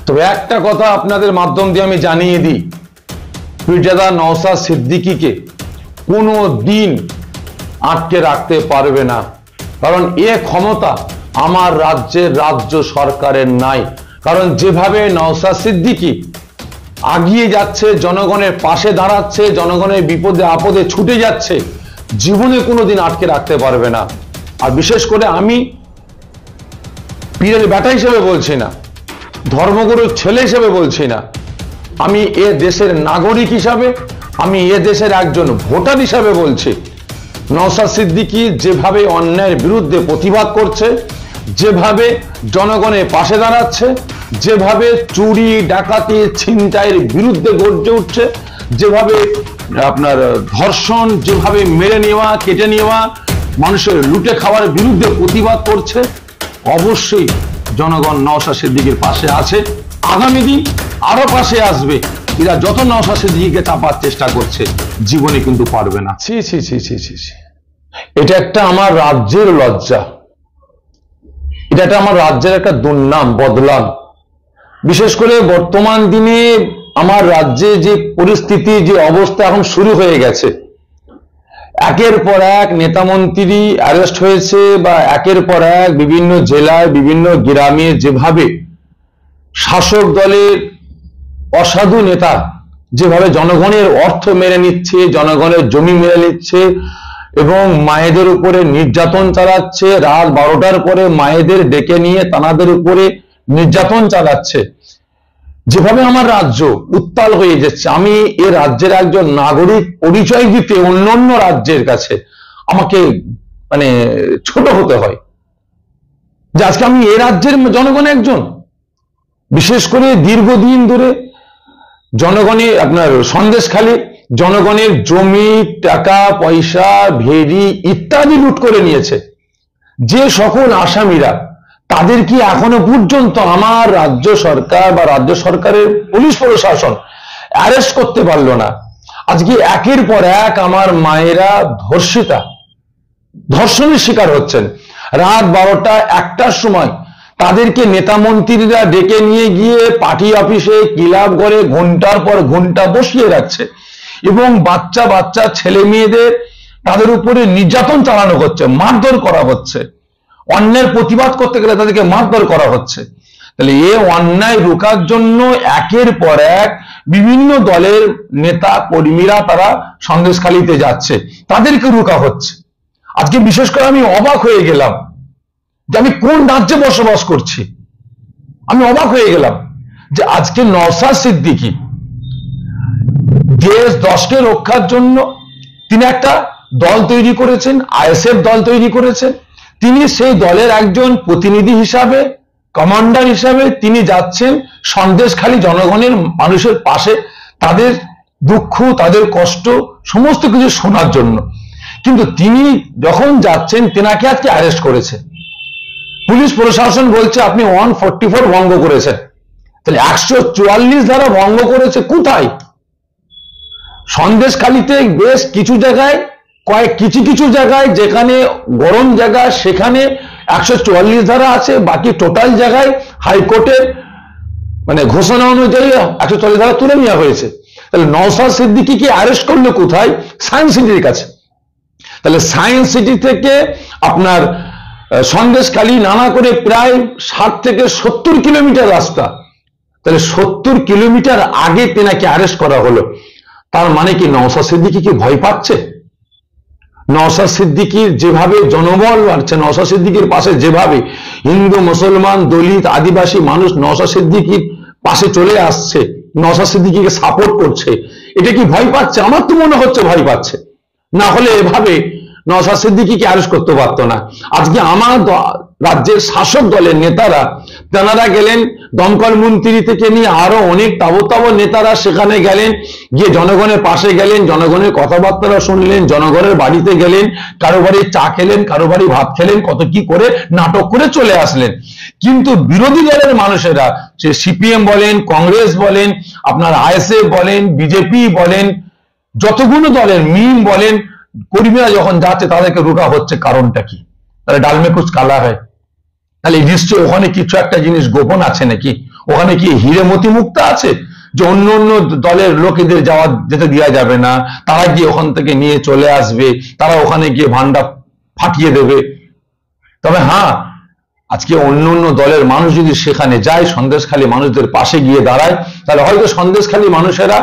তবে একটা কথা আপনাদের মাধ্যম দিয়ে আমি জানিয়ে দিই, পীরজাদা নওশাদ সিদ্দিকীকে কোনো দিন আটকে রাখতে পারবে না, কারণ এ ক্ষমতা আমার রাজ্যের রাজ্য সরকারের নাই। কারণ যেভাবে নওশাদ সিদ্দিকী আগিয়ে যাচ্ছে, জনগণের পাশে দাঁড়াচ্ছে, জনগণের বিপদে আপদে ছুটে যাচ্ছে, জীবনে কোনোদিন আটকে রাখতে পারবে না। আর বিশেষ করে আমি পীরের বেটা হিসেবে বলছি না, ধর্মগুরুর ছেলে হিসেবে বলছি না, আমি এ দেশের নাগরিক হিসাবে, আমি এ দেশের একজন ভোটার হিসাবে বলছি, নওশাদ সিদ্দিকী যেভাবে অন্যায়ের বিরুদ্ধে প্রতিবাদ করছে, যেভাবে জনগণের পাশে দাঁড়াচ্ছে, যেভাবে চুরি ডাকাতি ছিনতাইয়ের বিরুদ্ধে গর্জে উঠছে, যেভাবে আপনার ধর্ষণ, যেভাবে মেরে নেওয়া কেটে নেওয়া মানুষের লুটে খাওয়ার বিরুদ্ধে প্রতিবাদ করছে, অবশ্যই জনগণ নওশাদ সিদ্দিকীর পাশে আছে, আগামী দিন আরো পাশে আসবে। এরা যত নওশাদ সিদ্দিকীকে চাপার চেষ্টা করছে, জীবনে কিন্তু পারবে না। ছি ছি ছি ছি ছি ছি, এটা একটা আমার রাজ্যের লজ্জা, এটা একটা আমার রাজ্যের একটা দুর্নাম, বদনাম। বিশেষ করে বর্তমান দিনে আমার রাজ্যে যে পরিস্থিতি, যে অবস্থা এখন শুরু হয়ে গেছে, একের পর এক নেতা মন্ত্রী অ্যারেস্ট হয়েছে, বা একের পর এক বিভিন্ন জেলায় বিভিন্ন গ্রামে যেভাবে শাসক দলের অসাধু নেতা যেভাবে জনগণের অর্থ মেরে নিচ্ছে, জনগণের জমি মেরে নিচ্ছে এবং মায়েদের উপরে নির্যাতন চালাচ্ছে, রাত 12টার পরে মায়েদের ডেকে নিয়ে তানাদের উপরে নির্যাতন চালাচ্ছে, যেভাবে আমার রাজ্য উত্তাল হয়ে যাচ্ছে, আমি এ রাজ্যের একজন নাগরিক পরিচয় দিতে অন্যান্য রাজ্যের কাছে আমাকে মানে ছোট হতে হয়, যে আজকে আমি এ রাজ্যের জনগণ একজন। বিশেষ করে দীর্ঘদিন ধরে জনগণের আপনার সন্দেশখালী জনগণের জমি, টাকা পয়সা, ভেড়ি ইত্যাদি লুট করে নিয়েছে যে সকল আসামিরা, তাদের কি এখনো পর্যন্ত আমার রাজ্য সরকার বা রাজ্য সরকারের পুলিশ প্রশাসন অ্যারেস্ট করতে পারলো না। আজকে একের পর এক আমার মায়েরা ধর্ষণের শিকার হচ্ছেন। রাত 12টা 1টার সময় তাদেরকে নেতা মন্ত্রীরা ডেকে নিয়ে গিয়ে পার্টি অফিসে ক্লাব ঘরে ঘন্টার পর ঘন্টা বসিয়ে রাখছে এবং বাচ্চা বাচ্চা ছেলে মেয়েদের তাদের উপরে নির্যাতন চালানো হচ্ছে, মারধর করা হচ্ছে, অন্যায়ের প্রতিবাদ করতে গেলে তাদেরকে মারধর করা হচ্ছে। তাহলে এ অন্যায় রোখার জন্য একের পর এক বিভিন্ন দলের নেতা কর্মীরা তারা সন্দেশখালীতে যাচ্ছে, তাদেরকে রোকা হচ্ছে। আজকে বিশেষ করে আমি অবাক হয়ে গেলাম যে আমি কোন রাজ্যে বসবাস করছি। আমি অবাক হয়ে গেলাম যে আজকে নওশাদ সিদ্দিকী দেশ দশকে রক্ষার জন্য তিনি একটা দল তৈরি করেছেন, আইএসএফ দল তৈরি করেছেন। তিনি সেই দলের একজন প্রতিনিধি হিসাবে, কমান্ডার হিসাবে তিনি যাচ্ছেন সন্দেশখালী জনগণের মানুষের পাশে, তাদের দুঃখ, তাদের কষ্ট সমস্ত কিছু শোনার জন্য। কিন্তু তিনি যখন যাচ্ছেন, তেনাকে আজকে অ্যারেস্ট করেছে পুলিশ প্রশাসন, বলছে আপনি 144 ভঙ্গ করেছেন। তাহলে 144 ধারা ভঙ্গ করেছে কোথায়? সন্দেশখালীতে বেশ কিছু জায়গায়, কিছু জায়গায় যেখানে গরম জায়গা সেখানে 144 ধারা আছে, বাকি টোটাল জায়গায় হাইকোর্টের মানে ঘোষণা অনুযায়ী 144 ধারা তুলে নেওয়া হয়েছে। তাহলে নওশাদ সিদ্দিকীকে অ্যারেস্ট করলো কোথায়? সায়েন্স সিটির কাছে। তাহলে সায়েন্স সিটি থেকে আপনার সন্দেশখালী নানা করে প্রায় 60 থেকে 70 কিলোমিটার রাস্তা। তাহলে 70 কিলোমিটার আগে তেনাকে অ্যারেস্ট করা হলো। তার মানে কি নওশাদ সিদ্দিকী কি ভয় পাচ্ছে? নওশাদ সিদ্দিকীর যেভাবে জনবল বাড়ছে, নওশাদ সিদ্দিকীর পাশে যেভাবে হিন্দু, মুসলমান, দলিত, আদিবাসী মানুষ নওশাদ সিদ্দিকীর পাশে চলে আসছে, নওশাদ সিদ্দিকীকে সাপোর্ট করছে, এটা কি ভয় পাচ্ছে? আমার তো মনে হচ্ছে ভয় পাচ্ছে। না হলে এভাবে নওশাদ সিদ্দিকীকে অ্যারেস্ট করতে পারতো না। আজকে আমার রাজ্যের শাসক দলের নেতারা তেনারা গেলেন, দমকল মন্ত্রী থেকে নিয়ে আরো অনেক তাবো নেতারা সেখানে গেলেন, গিয়ে জনগণের পাশে গেলেন, জনগণের কথাবার্তা শুনলেন, জনগণের বাড়িতে গেলেন, কারো বাড়ি চা খেলেন, কারো বাড়ি ভাত খেলেন, কত কি করে নাটক করে চলে আসলেন। কিন্তু বিরোধী দলের মানুষেরা, সে সিপিএম বলেন, কংগ্রেস বলেন, আপনার আইএসএফ বলেন, বিজেপি বলেন, যতগুলো দলের মিম বলেন, কর্মীরা যখন যাচ্ছে তাদেরকে রোকা হচ্ছে। কারণটা কি? তাহলে ডালমে কুচ কালা হয়। তাহলে নিশ্চয়ই ওখানে কিছু একটা জিনিস গোপন আছে নাকি? ওখানে কি হিরেমতি মুক্তা আছে যে অন্য অন্য দলের লোকেদের যেতে দেওয়া যাবে না, তারা গিয়ে ওখান থেকে নিয়ে চলে আসবে, তারা ওখানে গিয়ে ভান্ডা ফাটিয়ে দেবে? তবে হ্যাঁ, আজকে অন্য অন্য দলের মানুষ যদি সেখানে যায়, সন্দেশখালী মানুষদের পাশে গিয়ে দাঁড়ায়, তাহলে হয়তো সন্দেশখালী মানুষেরা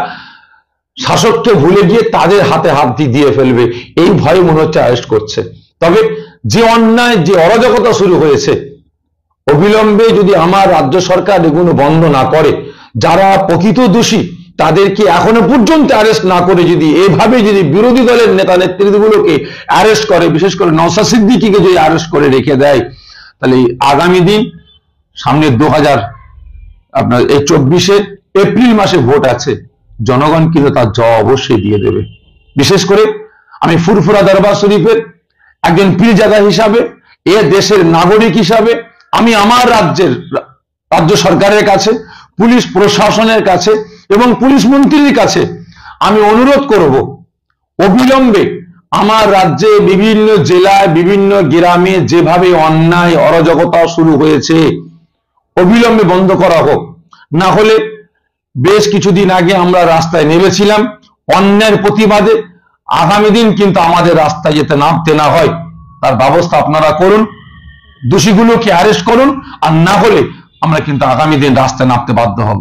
শাসককে ভুলে গিয়ে তাদের হাতে হাত দিয়ে ফেলবে, এই ভয়ে মনে হচ্ছে অ্যারেস্ট করছে। তবে যে অন্যায়, যে অরাজকতা শুরু হয়েছে, অবিলম্বে যদি আমার রাজ্য সরকার এগুলো বন্ধ না করে, যারা প্রকৃত দোষী তাদেরকে এখনো পর্যন্ত অ্যারেস্ট না করে যদি এভাবে যদি বিরোধী দলের নেতা নেতৃত্বগুলোকে অ্যারেস্ট করে, বিশেষ করে নওশাদ সিদ্দিকীকে যদি অ্যারেস্ট করে রেখে দেয়, তাহলে আগামী দিন সামনে 2024 এপ্রিল মাসে ভোট আছে, জনগণ কিন্তু তার জবাব অবশ্যই দিয়ে দেবে। বিশেষ করে আমি ফুরফুরা দরবার শরীফের একজন পীরজাদা হিসাবে, এ দেশের নাগরিক হিসাবে আমি আমার রাজ্য সরকারের কাছে, পুলিশ প্রশাসনের কাছে এবং পুলিশ মন্ত্রীর কাছে আমি অনুরোধ করব, অবিলম্বে আমার রাজ্যে বিভিন্ন জেলায় বিভিন্ন গ্রামে যেভাবে অন্যায় অরাজকতা শুরু হয়েছে অবিলম্বে বন্ধ করা হোক। না হলে বেশ কিছুদিন আগে আমরা রাস্তায় নেমেছিলাম অন্যায়ের প্রতিবাদে, আগামী দিন কিন্তু আমাদের রাস্তায় যেতে নামতে না হয় তার ব্যবস্থা আপনারা করুন, দোষীগুলোকে অ্যারেস্ট করুন, আর না হলে আমরা কিন্তু আগামী দিন রাস্তায় নামতে বাধ্য হব।